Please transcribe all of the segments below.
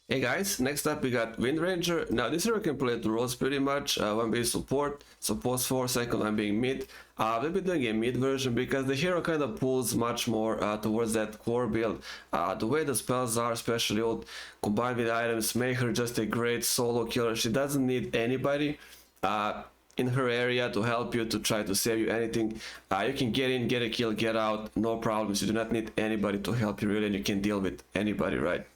Hey guys, next up we got Windranger. Now this hero can play two roles pretty much. One being support 4, second one being mid. We'll be doing a mid version because the hero kind of pulls much more towards that core build. The way the spells are, especially old, combined with items, make her just a great solo killer. She doesn't need anybody in her area to help you, to try to save you anything. You can get in, get a kill, get out, no problems. You do not need anybody to help you really, and you can deal with anybody, right?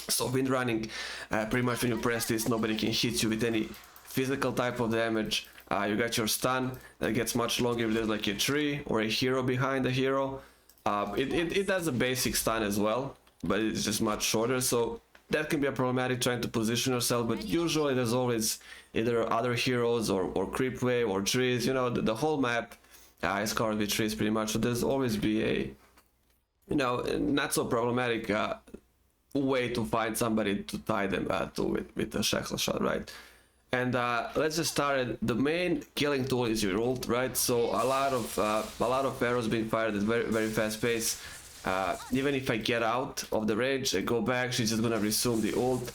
So wind running, pretty much when you press this, nobody can hit you with any physical type of damage. You got your stun that gets much longer if there's like a tree or a hero behind the hero. It does a basic stun as well, but it's just much shorter, so that can be a problematic trying to position yourself. But usually there's always either other heroes or creep wave or trees. You know, the whole map is covered with trees pretty much, so there's always be a, you know, not so problematic way to find somebody to tie them to with the shackle shot, right? And let's just start it. The main killing tool is your ult, right? So a lot of arrows being fired at very fast pace. Even if I get out of the range and go back, she's just gonna resume the ult.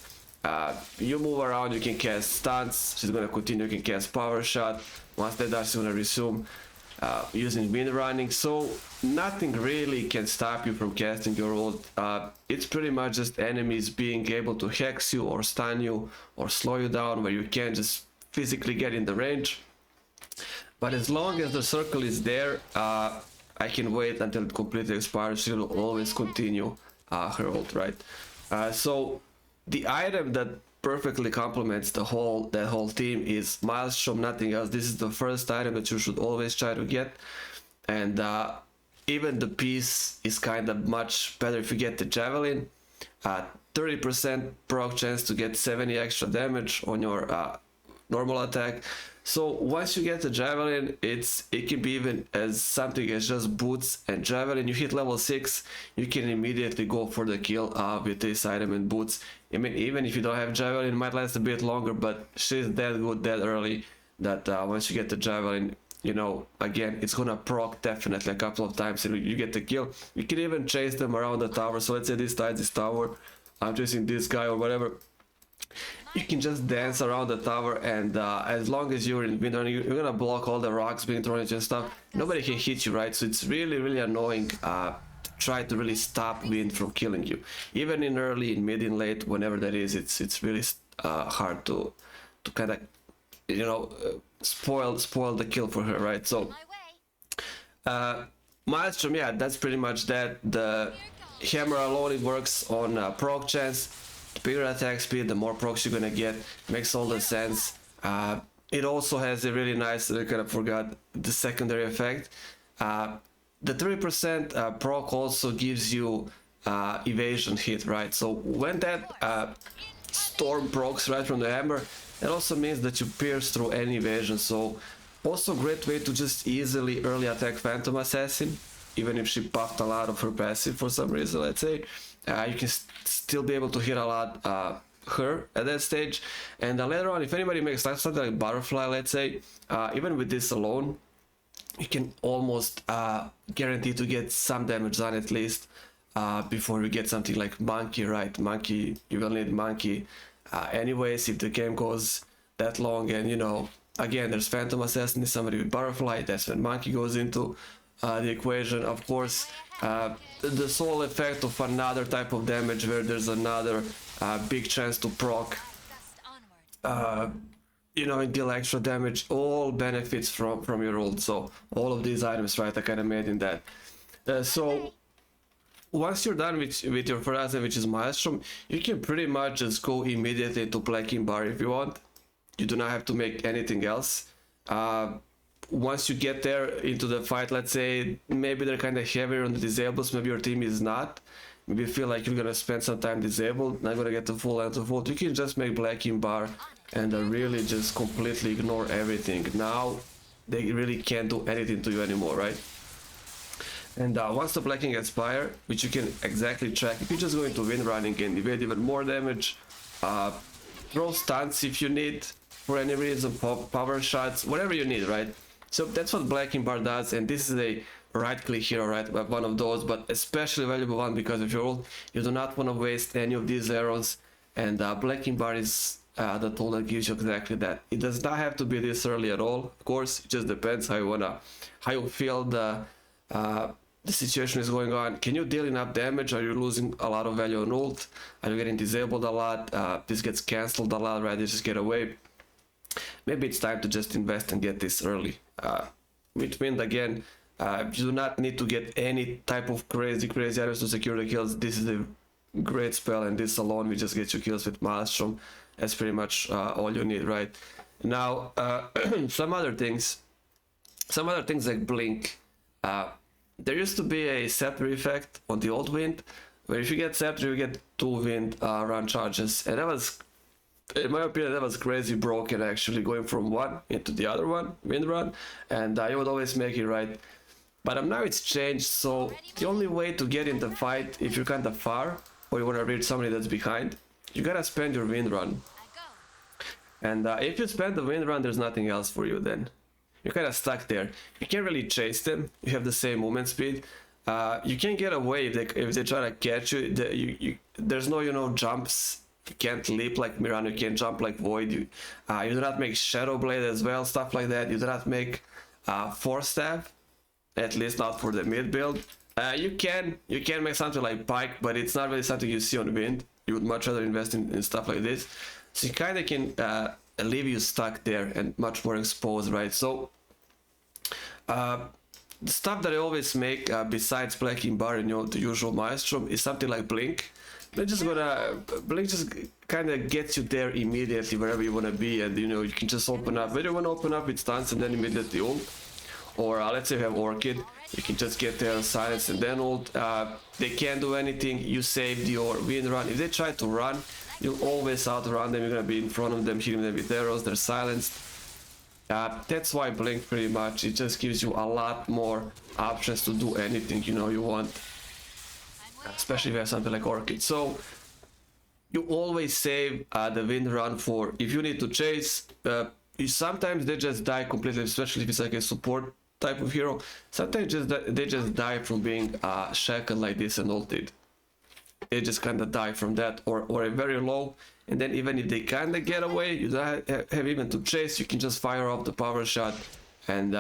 You move around, you can cast stuns, she's gonna continue, you can cast power shot. Once that does, she's gonna resume using wind running. So nothing really can stop you from casting your ult. It's pretty much just enemies being able to hex you or stun you or slow you down where you can't just physically get in the range. But as long as the circle is there, I can wait until it completely expires. She will always continue her ult, right? So the item that perfectly complements that whole team is Maelstrom, nothing else. This is the first item that you should always try to get, and even the piece is kind of much better if you get the Javelin. 30% proc chance to get 70 extra damage on your normal attack. So once you get the Javelin, it can be even as something as just boots and Javelin. You hit level 6, you can immediately go for the kill with this item and boots. I mean, even if you don't have Javelin, it might last a bit longer, but she's that good that early that once you get the Javelin, you know, again, it's gonna proc definitely a couple of times and you get the kill. You can even chase them around the tower. So let's say this side, this tower, I'm chasing this guy or whatever. You can just dance around the tower, and as long as you're in winter, you're gonna block all the rocks being thrown at you and stuff. Nobody can hit you, right? So it's really annoying to try to really stop wind from killing you. Even in early, in mid, in late, whenever that is, it's really hard to kind of, you know, spoil the kill for her, right? So Maelstrom, yeah, that's pretty much that. The hammer alone, it works on proc chance. The bigger attack speed, the more procs you're gonna get. Makes all the sense. It also has a really nice, I kind of forgot the secondary effect. The 3% proc also gives you evasion hit, right? So when that storm procs right from the hammer, it also means that you pierce through any evasion. So also great way to just easily early attack Phantom Assassin, even if she buffed a lot of her passive for some reason, let's say. You can still be able to hit a lot her at that stage. And later on, if anybody makes something like Butterfly, let's say, even with this alone, you can almost guarantee to get some damage done at least before you get something like Monkey, right? Monkey, you will need Monkey anyways if the game goes that long. And you know, again, there's Phantom Assassin, somebody with Butterfly, that's when Monkey goes into the equation. Of course, the sole effect of another type of damage where there's another big chance to proc, you know, and deal extra damage, all benefits from your ult. So all of these items, right, are kind of made in that. So once you're done with your first item, which is Maelstrom, you can pretty much just go immediately to Blacking Bar if you want. You do not have to make anything else. Once you get there into the fight, let's say maybe they're kind of heavier on the disables, maybe your team is not, maybe you feel like you're gonna spend some time disabled, not gonna get the full length of ult, you can just make Blacking Bar and really just completely ignore everything. Now they really can't do anything to you anymore, right? And once the blacking expires, which you can exactly track, if you just go into wind running and evade even more damage, throw stuns if you need for any reason, power shots, whatever you need, right? So that's what Blacking Bar does, and this is a right click hero, right? One of those, but especially valuable one because of your ult. You do not want to waste any of these arrows. and Blacking Bar is the tool that gives you exactly that. It does not have to be this early at all. Of course, it just depends how you feel the situation is going on. Can you deal enough damage? Are you losing a lot of value on ult? Are you getting disabled a lot? This gets cancelled a lot, right? They just get away. Maybe it's time to just invest and get this early. Which means, again, you do not need to get any type of crazy items to secure the kills. This is a great spell, and this alone will just get you kills with Maelstrom. That's pretty much all you need, right? Now, some other things like Blink. There used to be a scepter effect on the old Wind, where if you get scepter, you get 2 Wind run charges, and that was, in my opinion, that was crazy broken, actually, going from one into the other one, Wind run, and you would always make it, right? But now it's changed, so the only way to get in the fight, if you're kind of far, or you want to reach somebody that's behind, you gotta spend your Wind run. And if you spend the Wind run, there's nothing else for you then. You're kind of stuck there. You can't really chase them. You have the same movement speed. You can get away if they try to catch you. There's no jumps. You can't leap like Mirano. You can't jump like Void. You do not make Shadow Blade as well. Stuff like that. You do not make Force Staff. At least not for the mid build. You can make something like Pike, but it's not really something you see on Wind. You would much rather invest in stuff like this. So you kind of can leave you stuck there and much more exposed, right? So the stuff that I always make besides Blacking Bar and the usual Maelstrom is something like Blink. Blink just kind of gets you there immediately wherever you want to be, and you can just open up. Whether you want to open up with stuns and then immediately ult, or let's say you have Orchid, you can just get there, silence, and then ult. They can't do anything. You saved your Wind run. If they try to run, you'll always outrun them. You're gonna be in front of them, hitting them with arrows. They're silenced. That's why Blink, pretty much, it just gives you a lot more options to do anything you want, especially if you have something like Orchid. So you always save the Wind run for if you need to chase. Sometimes they just die completely, especially if it's like a support type of hero. Sometimes they just die from being shackled like this and ulted. They just kind of die from that, or a very low, and then even if they kind of get away, you don't have even to chase. You can just fire off the power shot, and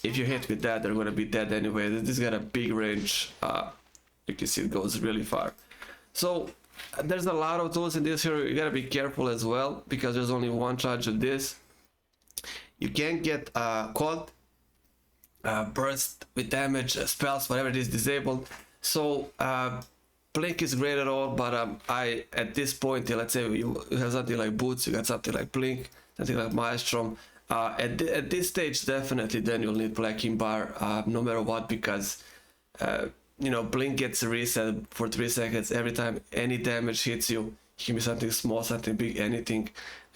if you hit with that, they're gonna be dead anyway. This got a big range. You can see it goes really far. So there's a lot of tools in this hero. You gotta be careful as well, because there's only one charge of this. You can't get caught, burst with damage, spells, whatever it is, disabled. So Blink is great at all, but at this point, let's say you have something like Boots, you got something like Blink, something like Maelstrom. At this stage, definitely, then you'll need Blacking Bar, no matter what, because Blink gets a reset for 3 seconds every time any damage hits you. It can be something small, something big, anything,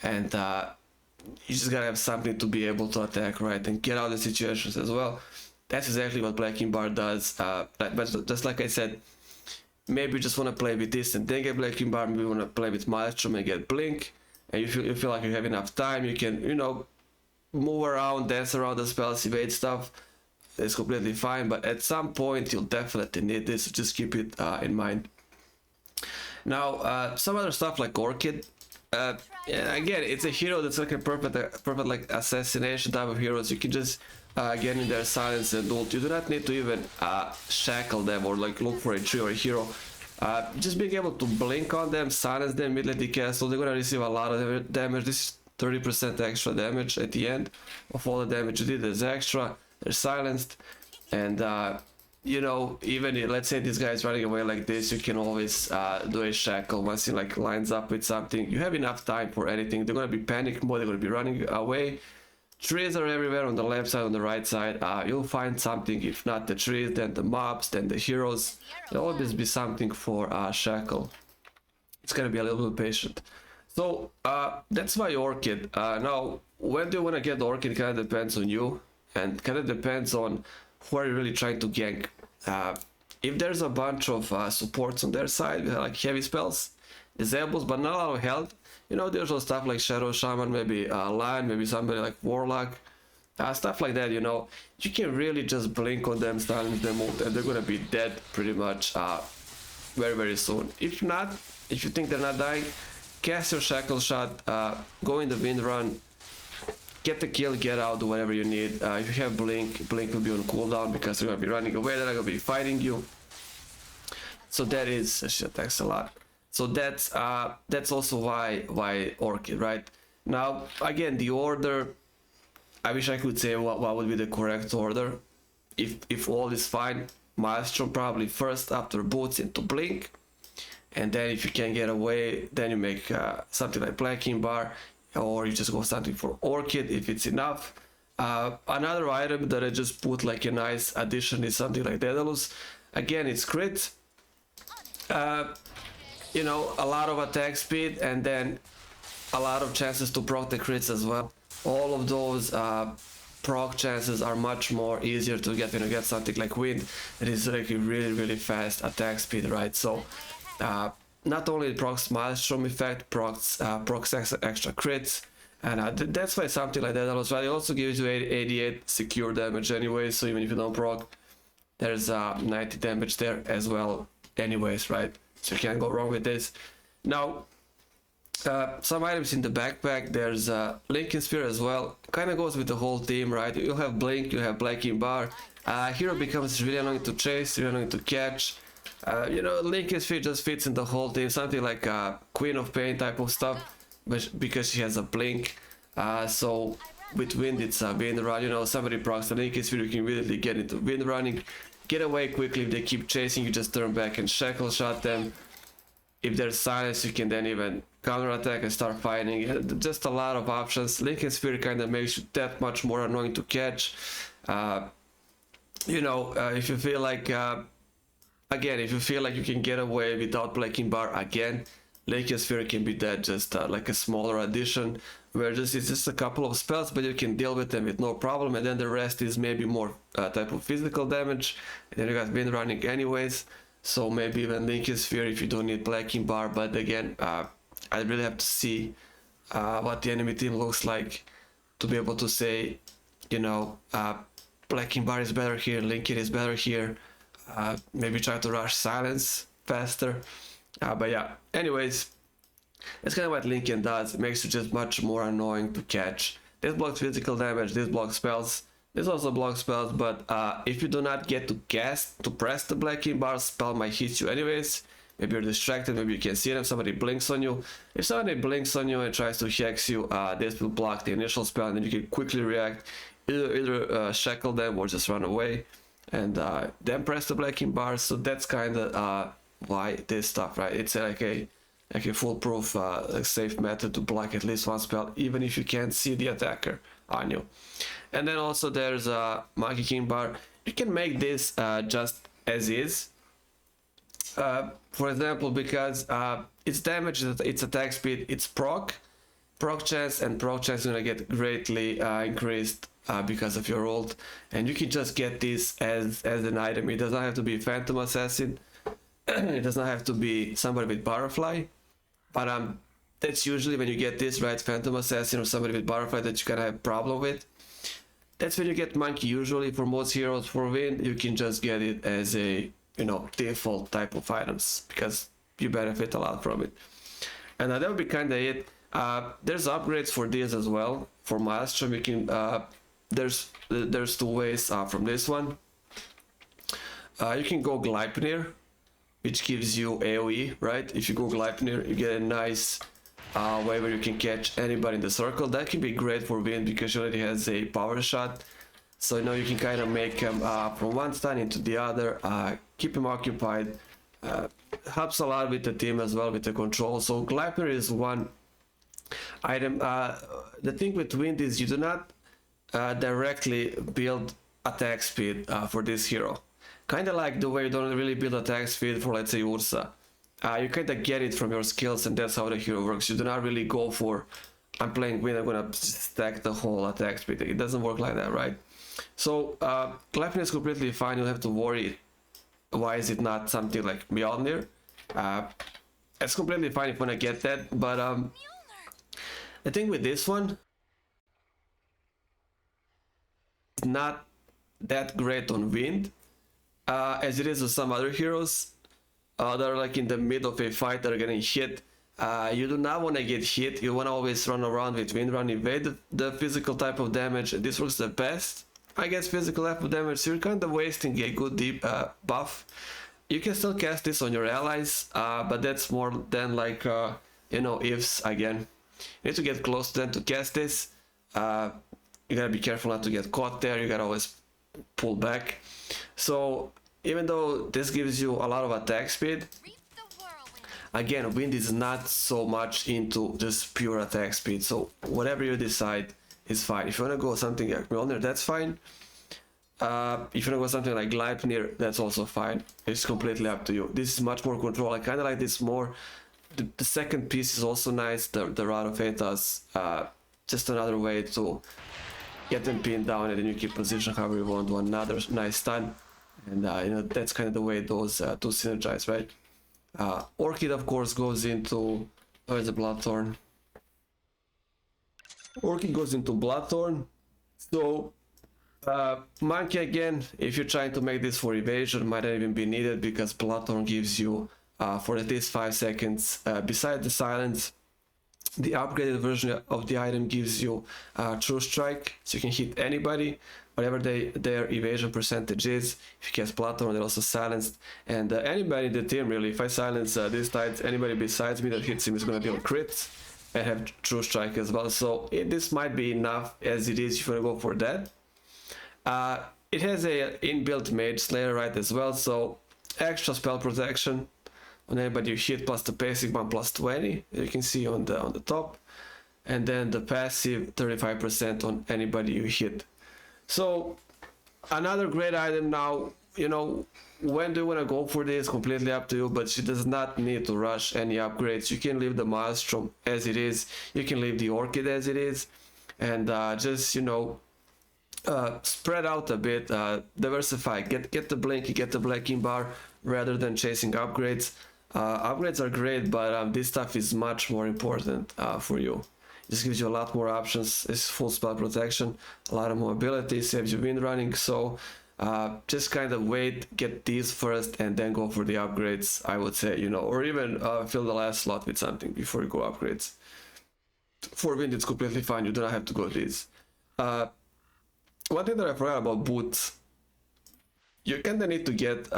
and you just gotta have something to be able to attack, right, and get out of the situations as well. That's exactly what Blacking Bar does. But just like I said, maybe you just want to play with this and then get Blacking Bar. Maybe you want to play with Maelstrom and get Blink, and you feel like you have enough time. You can move around, dance around the spells, evade stuff. It's completely fine. But at some point, you'll definitely need this. So just keep it in mind. Now, some other stuff like Orchid. Again, it's a hero that's like a perfect like assassination type of heroes. You can just get in there, silence and ult. You do not need to even shackle them or like look for a tree or a hero. Just being able to blink on them, silence them, immediately cancel. They're gonna receive a lot of damage. This is 30% extra damage at the end of all the damage you did. There's extra. They're silenced, and even if, let's say this guy is running away like this, you can always do a shackle once he like lines up with something. You have enough time for anything. They're gonna be panic mode. They're gonna be running away. Trees are everywhere on the left side, on the right side. You'll find something. If not the trees, then the mobs, then the heroes. There'll always be something for shackle. It's gonna be a little bit patient. So that's why Orchid. Now, when do you want to get the Orchid? Kind of depends on you, and kind of depends on who are you really trying to gank. If there's a bunch of supports on their side, like heavy spells, disables, but not a lot of health, the usual stuff like Shadow Shaman, maybe Lion, maybe somebody like Warlock, stuff like that, you can really just blink on them, silence them, and they're gonna be dead pretty much very, very soon. If not, if you think they're not dying, cast your shackle shot, go in the wind run, get the kill, get out, do whatever you need. If you have blink, blink will be on cooldown because they're gonna be running away, they're not gonna be fighting you. So that is shit, thanks a lot. So that's also why Orchid, right? Now again, the order, I wish I could say what would be the correct order. If all is fine, Maelstrom probably first after boots into blink, and then if you can get away, then you make something like Blacking Bar, or you just go something for Orchid if it's enough. Another item that I just put like a nice addition is something like Daedalus. Again, it's crit. You know, a lot of attack speed, and then a lot of chances to proc the crits as well. All of those proc chances are much more easier to get when you get something like Wind. It is like a really fast attack speed, right? So not only it procs Maelstrom effect, procs extra crits, and that's why something like that right? It also gives you 88 secure damage anyway, so even if you don't proc, there's 90 damage there as well anyways, right? So you can't go wrong with this. Now some items in the backpack, there's Lincoln Sphere as well, kind of goes with the whole team, right? You'll have Blink, you have Blacking Bar, Hero becomes really annoying to chase, really annoying to catch. You know, Lincoln Sphere just fits in the whole team, something like Queen of Pain type of stuff, but because she has a blink. So with Wind, it's a wind run, you know, somebody procs the Lincoln Sphere, you can immediately get into wind running, get away quickly. If they keep chasing, you just turn back and shackle shot them. If there's silence, you can then even counter attack and start fighting. Just a lot of options. Lincoln Sphere kind of makes you that much more annoying to catch. You know, if you feel like again, if you feel like you can get away without Blacking Bar again, Lincoln Sphere can be that, just like a smaller addition where it's just a couple of spells, but you can deal with them with no problem, and then the rest is maybe more type of physical damage, and then you got wind running anyways, so maybe even Lincoln Sphere if you don't need Blacking Bar. But again, I really have to see what the enemy team looks like to be able to say, you know, Blacking Bar is better here, Lincoln is better here. Maybe try to rush silence faster, but yeah, anyways, that's kind of what Lincoln does. It makes you just much more annoying to catch. This blocks physical damage, this blocks spells, this also blocks spells, but if you do not get to cast, to press the Blacking Bar, spell might hit you anyways. Maybe you're distracted, maybe you can see them, somebody blinks on you. If somebody blinks on you and tries to hex you, this will block the initial spell, and then you can quickly react, either shackle them or just run away, and then press the Blacking Bar. So that's kind of why this stuff, right? It's like a foolproof, safe method to block at least one spell, even if you can't see the attacker on you. And then also there's a Monkey King Bar. You can make this just as is. For example, because its damage, its attack speed, its proc chance, and proc chance is gonna get greatly increased because of your ult, and you can just get this as an item. It does not have to be Phantom Assassin. It does not have to be somebody with Butterfly, but that's usually when you get this, right? Phantom Assassin or somebody with Butterfly that you kind of have problem with. That's when you get Monkey. Usually for most heroes, for Wind, you can just get it as a, you know, default type of items because you benefit a lot from it. And that would be kind of it. There's upgrades for this as well. For Maelstrom, you can there's two ways from this one. You can go Gleipnir, which gives you AoE, right? If you go Gleipnir, you get a nice way where you can catch anybody in the circle. That can be great for Wind because she already has a power shot. So now you can kind of make him from one stun into the other, keep him occupied. Helps a lot with the team as well, with the control. So Gleipnir is one item. The thing with Wind is you do not directly build attack speed for this hero. Kind of like the way you don't really build attack speed for, let's say, Ursa. You kind of get it from your skills, and that's how the hero works. You do not really go for, I'm playing Wind, I'm gonna stack the whole attack speed. It doesn't work like that, right? So Gleipnir is completely fine. You don't have to worry why is it not something like Mjolnir. It's completely fine if you wanna get that, but I think with this one, it's not that great on Wind as it is with some other heroes. they're like in the middle of a fight, they're getting hit. You do not want to get hit. You want to always run around with Windrun, evade the physical type of damage. This works the best, I guess, physical type of damage. So you're kind of wasting a good deep buff. You can still cast this on your allies, but that's more than like, you know, ifs again. You need to get close to them to cast this. You gotta be careful not to get caught there. You gotta always pull back. So even though this gives you a lot of attack speed, again, Wind is not so much into just pure attack speed. So whatever you decide is fine. If you wanna go something like Mjolnir, that's fine. If you wanna go something like Gleipnir, that's also fine. It's completely up to you. This is much more control. I kind of like this more. The second piece is also nice. The Rod of Aethas, just another way to get them pinned down, and then you keep position however you want. One another nice stun, and you know, that's kind of the way those two synergize, right? Orchid, of course, goes into, where's the Bloodthorn? Orchid goes into Bloodthorn. So Monkey, again, if you're trying to make this for evasion, might not even be needed, because Bloodthorn gives you for at least 5 seconds. Besides the silence, the upgraded version of the item gives you True Strike, so you can hit anybody, whatever their evasion percentage is. If you cast Bloodthorn, they're also silenced. And anybody in the team, really, if I silence this Tides, anybody besides me that hits him is going to deal crits and have True Strike as well. So this might be enough as it is if you want to go for that. It has a inbuilt Mage Slayer, right, as well, so extra spell protection on anybody you hit, plus the basic one plus 20, you can see on the top, and then the passive 35% on anybody you hit. So another great item. Now, you know, when do you want to go for this? Completely up to you, but she does not need to rush any upgrades. You can leave the Maelstrom as it is, you can leave the Orchid as it is, and just, you know, spread out a bit, diversify, get the Blink, get the Blacking Bar rather than chasing upgrades. Upgrades are great, but this stuff is much more important for you. It just gives you a lot more options. It's full spell protection, a lot of mobility, saves you wind running. So just kind of wait, get these first, and then go for the upgrades, I would say, you know, or even fill the last slot with something before you go upgrades. For wind, it's completely fine. You do not have to go these. One thing that I forgot about boots, you kind of need to get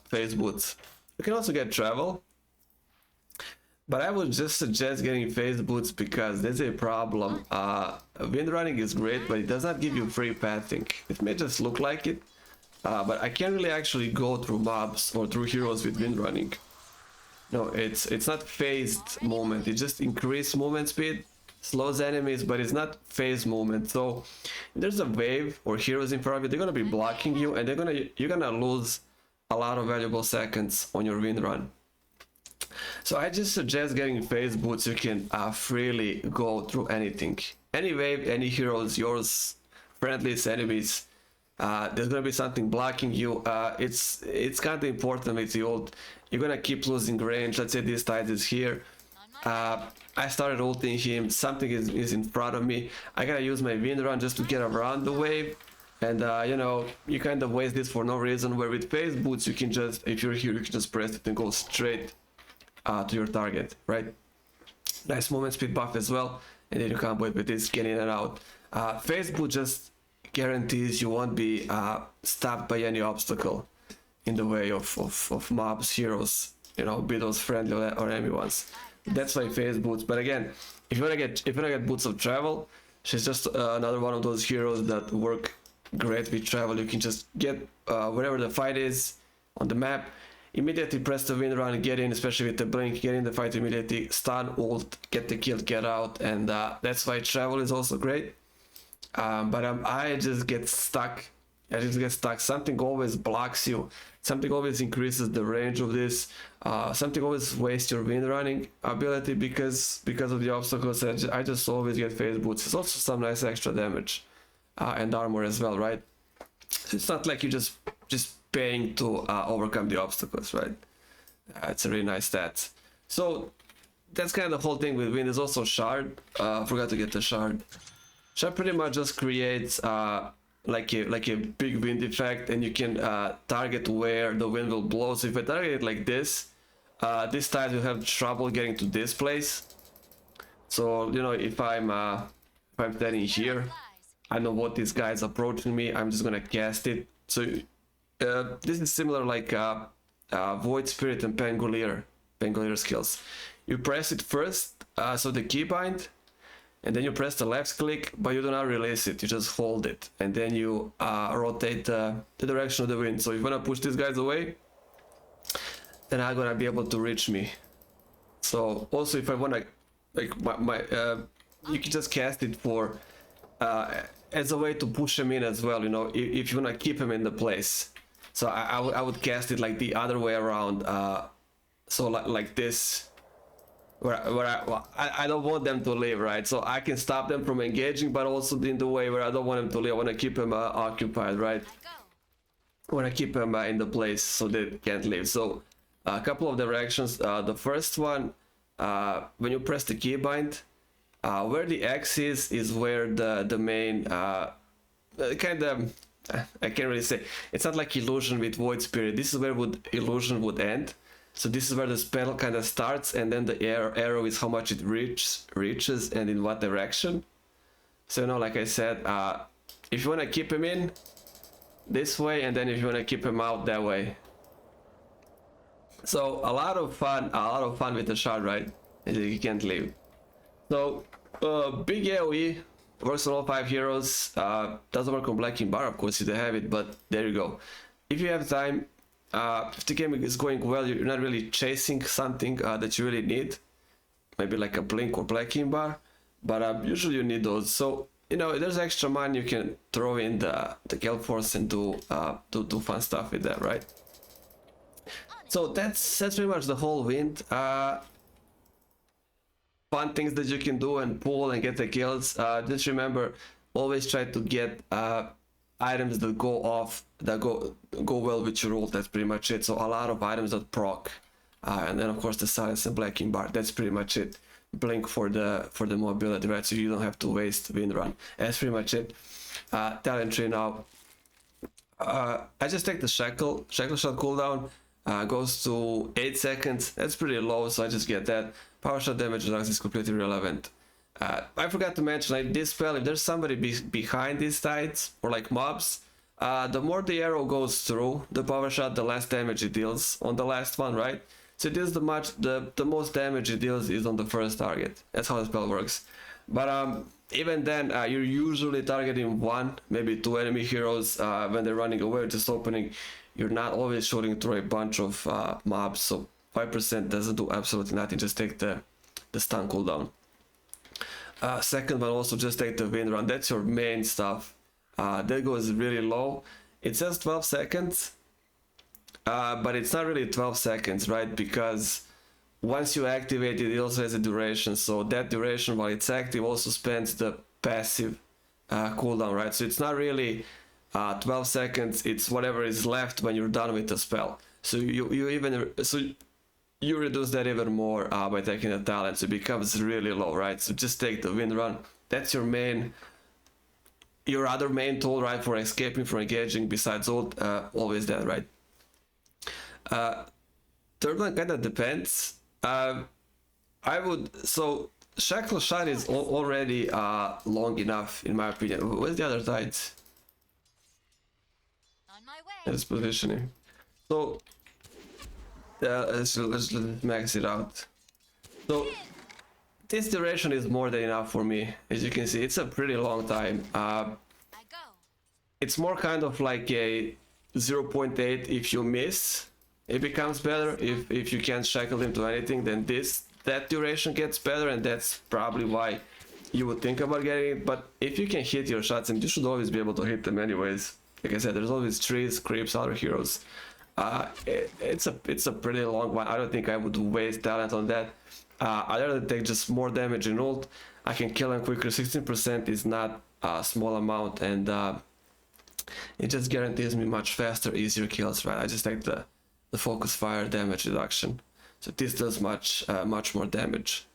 phase boots. You can also get travel, but I would just suggest getting phase boots because there's a problem. Wind running is great, but it does not give you free pathing. It may just look like it, but I can't really actually go through mobs or through heroes with wind running. No, it's not phased movement. It just increased movement speed, slows enemies, but it's not phase movement. So if there's a wave or heroes in front of you, they're gonna be blocking you, and you're gonna lose a lot of valuable seconds on your wind run. So I just suggest getting phase boots. You can freely go through anything, any wave, any heroes, yours, friendlies, enemies. There's gonna be something blocking you. It's kind of important with the ult. You're gonna keep losing range. Let's say this Tide is here. I started ulting him, something is in front of me. I gotta use my wind run just to get around the wave. And you know, you kind of waste this for no reason, where with phase boots you can just, if you're here, you can just press it and go straight to your target, right? Nice movement speed buff as well, and then you can't wait with this, get in and out. Phase boot just guarantees you won't be stopped by any obstacle in the way of mobs, heroes, you know, be those friendly or enemy ones. That's why phase boots. But again, if you wanna get boots of travel, she's just another one of those heroes that work great with travel. You can just get wherever the fight is on the map, immediately press the wind run, get in, especially with the blink, get in the fight immediately, stun, ult, get the kill, get out, and that's why travel is also great. But I just get stuck. Something always blocks you. Something always increases the range of this. Something always wastes your wind running ability because of the obstacles. I just always get phase boots. It's also some nice extra damage and armor as well, right? So it's not like you're just paying to overcome the obstacles, right? It's a really nice stat. So that's kind of the whole thing with wind. Is also shard. Forgot to get the shard. Shard pretty much just creates like a big wind effect, and you can target where the wind will blow. So if I target it like this, This tide will have trouble getting to this place. So you know, if I'm standing here, I know what this guy's approaching me. I'm just gonna cast it. So this is similar like Void Spirit and Pangolier skills. You press it first, so the keybind, and then you press the left click, but you do not release it. You just hold it, and then you rotate the direction of the wind. So if you wanna push these guys away, then I'm gonna be able to reach me. So also if I wanna, like you can just cast it for as a way to push him in as well. You know, if you wanna keep him in the place. So I would cast it like the other way around. So like this, where I don't want them to leave, right? So I can stop them from engaging, but also in the way where I don't want them to leave. I want to keep them occupied, right? I want to keep them in the place so they can't leave. So a couple of directions. The first one, when you press the keybind, where the X is where the main kind of, I can't really say. It's not like illusion with Void Spirit. This is where illusion would end. So this is where the spell kind of starts, and then the arrow is how much it reaches and in what direction. So you know, like I said, if you want to keep him in this way, and then if you want to keep him out that way. So a lot of fun with the shard, right? You can't leave. So big AoE works on all 5 heroes. Doesn't work on Black King Bar, of course, if they have it, but there you go. If you have time. If the game is going well, you're not really chasing something that you really need, maybe like a Blink or Black King Bar, but usually you need those. So you know, there's extra money, you can throw in the Gale Force and do fun stuff with that, right? So that's pretty much the whole wind. Fun things that you can do and pull and get the kills. Just remember, always try to get items that go off, that go well with your ult. That's pretty much it. So a lot of items that proc, and then of course the silence and Black King Bar. That's pretty much it. Blink for the mobility, right? So you don't have to waste wind run. That's pretty much it. Talent tree now. I just take the shackle shot cooldown. Goes to 8 seconds. That's pretty low, so I just get that. Power shot damage reduction is completely irrelevant. I forgot to mention, like this spell, if there's somebody behind these tides or like mobs, the more the arrow goes through the power shot, the less damage it deals on the last one, right? So it is the most damage it deals is on the first target. That's how the spell works. But even then, you're usually targeting 1, maybe 2 enemy heroes when they're running away, just opening. You're not always shooting through a bunch of mobs, so 5% doesn't do absolutely nothing. Just take the stun cooldown. Second one, also just take the wind run. That's your main stuff. That goes really low. It says 12 seconds, but it's not really 12 seconds, right? Because once you activate it, it also has a duration. So that duration, while it's active, also spends the passive cooldown, right? So it's not really 12 seconds. It's whatever is left when you're done with the spell. So you reduce that even more by taking the talent, so it becomes really low, right? So just take the wind run. That's your other main tool, right, for escaping from engaging besides ult. Always that, right? Third one kind of depends. So shackle shot is already long enough in my opinion. Where's the other tides? On my way. It's positioning. So let's max it out. So this duration is more than enough for me. As you can see, it's a pretty long time. It's more kind of like a 0.8. If you miss, it becomes better. If you can't shackle him to anything, then that duration gets better, and that's probably why you would think about getting it. But if you can hit your shots, and you should always be able to hit them anyways. Like I said, there's always trees, creeps, other heroes. It's a pretty long one. I don't think I would waste talent on that. I'd rather take just more damage in ult. I can kill him quicker. 16% is not a small amount, and it just guarantees me much faster, easier kills, right? I just take the focus fire damage reduction, so this does much more damage.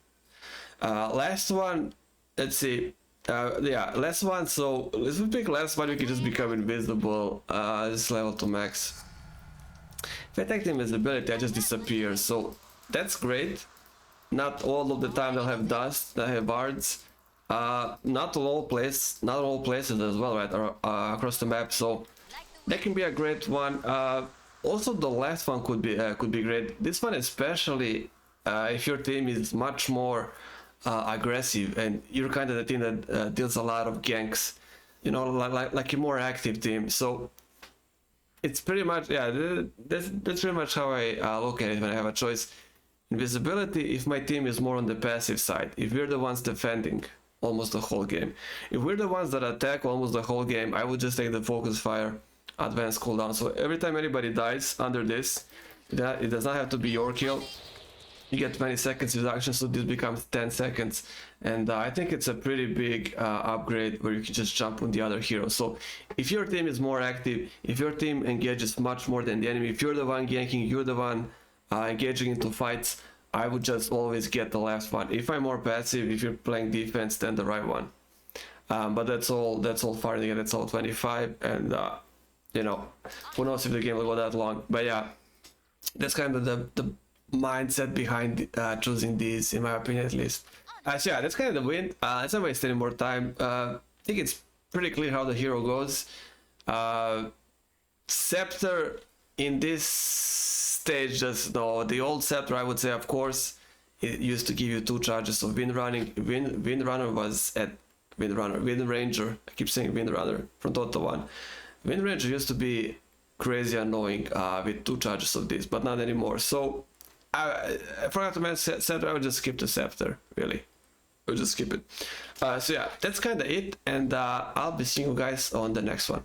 Last one, let's see. Yeah, last one. So if we pick last one, we can just become invisible. Just level to max. If I take the invisibility, I just disappear. So that's great. Not all of the time they'll have dust, they'll have bards. Not all places as well, right? Across the map, so that can be a great one. Also, the last one could be great. This one especially, if your team is much more aggressive and you're kind of the team that deals a lot of ganks, you know, like a more active team. So it's pretty much, yeah, that's pretty much how I look at it when I have a choice. Invisibility, if my team is more on the passive side, if we're the ones defending almost the whole game. If we're the ones that attack almost the whole game, I would just take the focus fire advanced cooldown. So every time anybody dies under this, it does not have to be your kill. You get 20 seconds reduction, so this becomes 10 seconds. And I think it's a pretty big upgrade where you can just jump on the other hero. So if your team is more active, if your team engages much more than the enemy, if you're the one ganking, you're the one engaging into fights, I would just always get the last one. If I'm more passive, if you're playing defense, then the right one. But that's all fine again. It's all 25, and you know, who knows if the game will go that long. But yeah, that's kind of the mindset behind choosing these, in my opinion, at least. So yeah, that's kind of the win. Let's not waste any more time. I think it's pretty clear how the hero goes. Scepter in this stage, just no. The old Scepter, I would say, of course, it used to give you 2 charges of Windranger was at Windranger. I keep saying Windranger from Dota 1. Windranger used to be crazy annoying with 2 charges of this, but not anymore. So I forgot to mention Scepter. I would just skip the Scepter, really. I would just skip it. So yeah, that's kind of it, and I'll be seeing you guys on the next one.